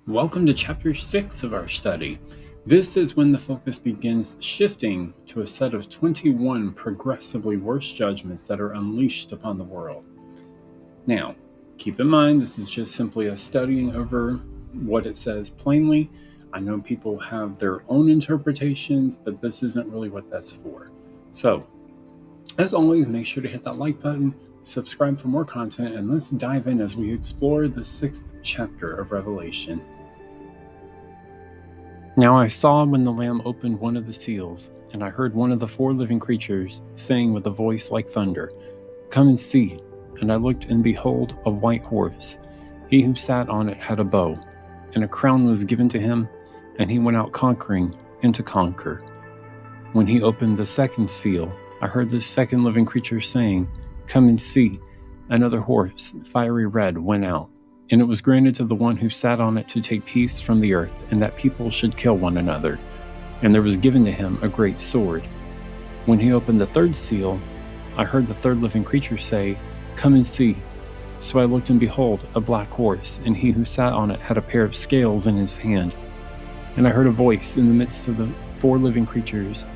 Welcome to Chapter 6 of our study. This is when the focus begins shifting to a set of 21 progressively worse judgments that are unleashed upon the world. Now, keep in mind, this is just simply a studying over what it says plainly. I know people have their own interpretations, but this isn't really what that's for. So, as always, make sure to hit that like button, subscribe for more content, and let's dive in as we explore the 6th chapter of Revelation. Now I saw when the Lamb opened one of the seals, and I heard one of the 4 living creatures saying with a voice like thunder, "Come and see." And I looked, and behold, a white horse. He who sat on it had a bow, and a crown was given to him, and he went out conquering and to conquer. When he opened the 2nd seal, I heard the 2nd living creature saying, "Come and see." Another horse, fiery red, went out, and it was granted to the one who sat on it to take peace from the earth, and that people should kill one another. And there was given to him a great sword. When he opened the 3rd seal, I heard the 3rd living creature say, "Come and see." So I looked, and behold, a black horse, and he who sat on it had a pair of scales in his hand. And I heard a voice in the midst of the 4 living creatures,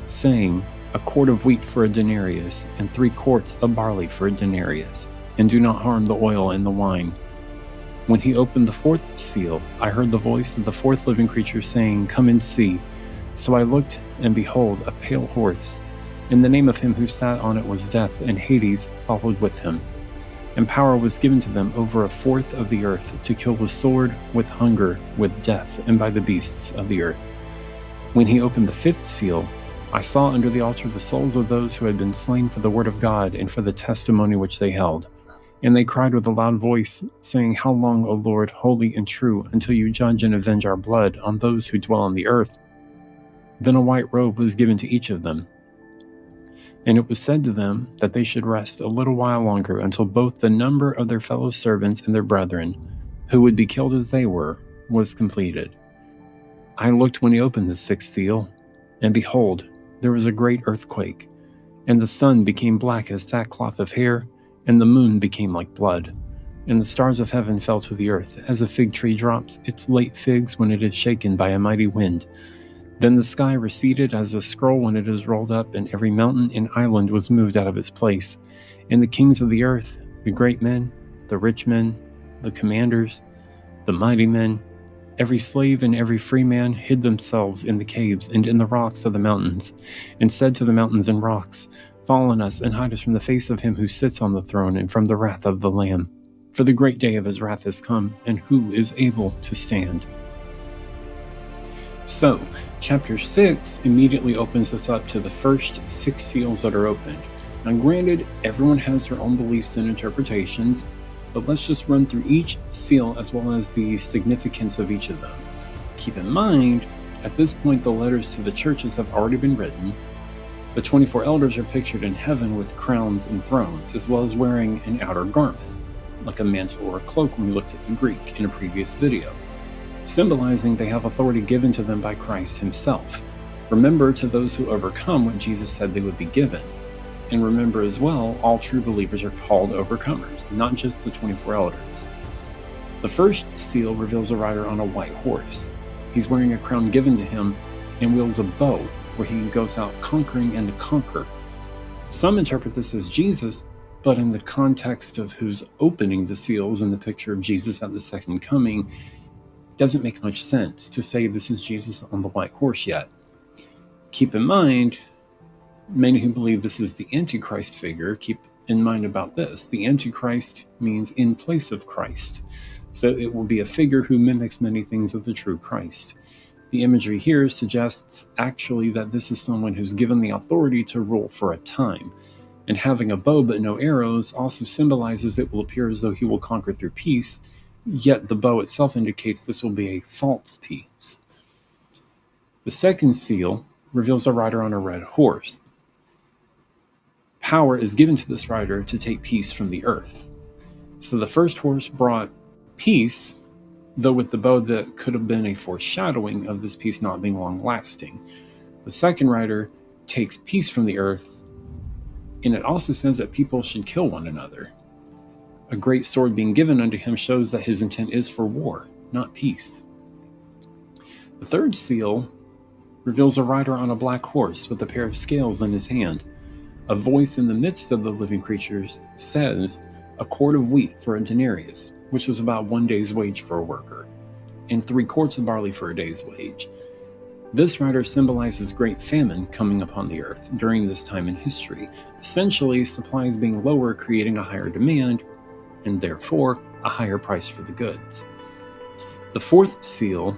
saying, "A quart of wheat for a denarius, and 3 quarts of barley for a denarius, and do not harm the oil and the wine." When he opened the 4th seal, I heard the voice of the 4th living creature saying, "Come and see." So I looked, and behold, a pale horse, and the name of him who sat on it was Death, and Hades followed with him. And power was given to them over a 1/4 of the earth, to kill with sword, with hunger, with death, and by the beasts of the earth. When he opened the 5th seal, I saw under the altar the souls of those who had been slain for the word of God and for the testimony which they held. And they cried with a loud voice, saying, "How long, O Lord, holy and true, until you judge and avenge our blood on those who dwell on the earth?" Then a white robe was given to each of them. And it was said to them that they should rest a little while longer, until both the number of their fellow servants and their brethren, who would be killed as they were, was completed. I looked when he opened the 6th seal, and behold, there was a great earthquake, and the sun became black as sackcloth of hair, and the moon became like blood, and the stars of heaven fell to the earth, as a fig tree drops its late figs when it is shaken by a mighty wind. Then the sky receded as a scroll when it is rolled up, and every mountain and island was moved out of its place. And the kings of the earth, the great men, the rich men, the commanders, the mighty men, every slave and every free man hid themselves in the caves and in the rocks of the mountains, and said to the mountains and rocks, "Fall on us, and hide us from the face of him who sits on the throne, and from the wrath of the Lamb. For the great day of his wrath has come, and who is able to stand?" So, chapter 6 immediately opens us up to the first 6 seals that are opened. Now granted, everyone has their own beliefs and interpretations, but let's just run through each seal as well as the significance of each of them. Keep in mind, at this point the letters to the churches have already been written. The 24 elders are pictured in heaven with crowns and thrones, as well as wearing an outer garment, like a mantle or a cloak when we looked at the Greek in a previous video, symbolizing they have authority given to them by Christ himself. Remember, to those who overcome what Jesus said they would be given. And remember as well, all true believers are called overcomers, not just the 24 elders. The first seal reveals a rider on a white horse. He's wearing a crown given to him and wields a bow, where he goes out conquering and to conquer. Some interpret this as Jesus, but in the context of who's opening the seals in the picture of Jesus at the second coming, doesn't make much sense to say this is Jesus on the white horse yet. Keep in mind, many who believe this is the Antichrist figure, keep in mind about this. The Antichrist means in place of Christ. So it will be a figure who mimics many things of the true Christ. The imagery here suggests actually that this is someone who's given the authority to rule for a time. And having a bow but no arrows also symbolizes it will appear as though he will conquer through peace, yet the bow itself indicates this will be a false peace. The 2nd seal reveals a rider on a red horse. Power is given to this rider to take peace from the earth. So the first horse brought peace, though with the bow that could have been a foreshadowing of this peace not being long-lasting. The 2nd rider takes peace from the earth, and it also says that people should kill one another. A great sword being given unto him shows that his intent is for war. not peace. The third seal reveals a rider on a black horse with a pair of scales in his hand. A voice in the midst of the living creatures says, "A quart of wheat for a denarius," which was about 1 day's wage for a worker, and 3 quarts of barley for a day's wage. This rider symbolizes great famine coming upon the earth during this time in history, essentially supplies being lower, creating a higher demand, and therefore a higher price for the goods. The fourth seal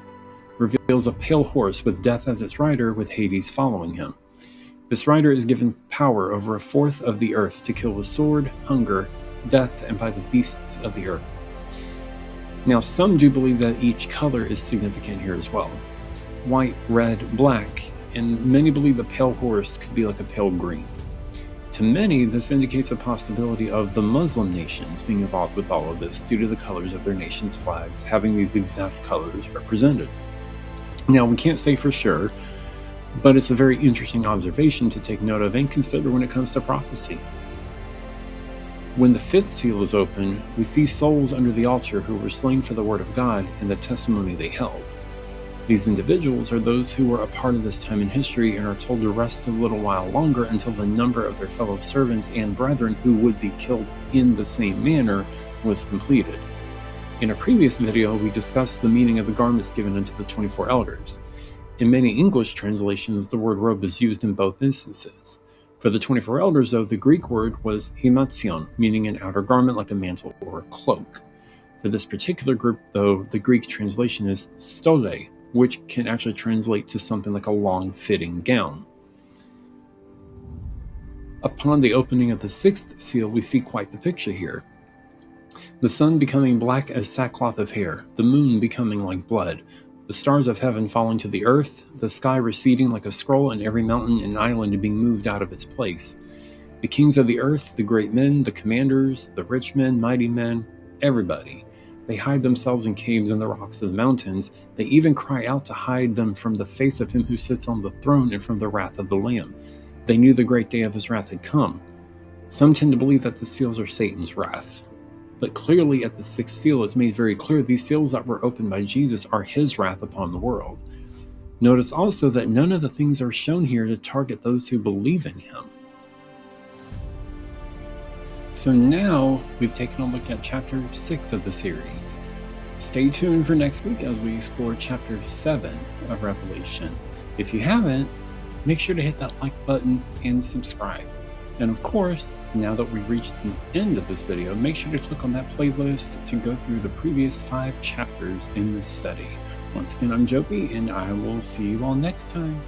reveals a pale horse with death as its rider, with Hades following him. This rider is given power over a fourth of the earth to kill with sword, hunger, death, and by the beasts of the earth. Now, some do believe that each color is significant here as well. White, red, black, and many believe the pale horse could be like a pale green. To many, this indicates a possibility of the Muslim nations being involved with all of this due to the colors of their nation's flags having these exact colors represented. Now, we can't say for sure, but it's a very interesting observation to take note of and consider when it comes to prophecy. When the fifth seal is open, we see souls under the altar who were slain for the word of God and the testimony they held. These individuals are those who were a part of this time in history and are told to rest a little while longer until the number of their fellow servants and brethren who would be killed in the same manner was completed. In a previous video, we discussed the meaning of the garments given unto the 24 elders. In many English translations, the word robe is used in both instances. For the 24 elders, though, the Greek word was himatsion, meaning an outer garment like a mantle or a cloak. For this particular group, though, the Greek translation is stole, which can actually translate to something like a long-fitting gown. Upon the opening of the sixth seal, we see quite the picture here. The sun becoming black as sackcloth of hair, the moon becoming like blood, the stars of heaven falling to the earth, the sky receding like a scroll, and every mountain and island being moved out of its place. The kings of the earth, the great men, the commanders, the rich men, mighty men, everybody. They hide themselves in caves in the rocks of the mountains. They even cry out to hide them from the face of him who sits on the throne and from the wrath of the Lamb. They knew the great day of his wrath had come. Some tend to believe that the seals are Satan's wrath. But clearly at the sixth seal, it's made very clear these seals that were opened by Jesus are his wrath upon the world. Notice also that none of the things are shown here to target those who believe in him. So now we've taken a look at chapter 6 of the series. Stay tuned for next week as we explore chapter 7 of Revelation. If you haven't, make sure to hit that like button and subscribe. And of course, now that we've reached the end of this video, make sure to click on that playlist to go through the previous 5 chapters in this study. Once again, I'm Joby, and I will see you all next time.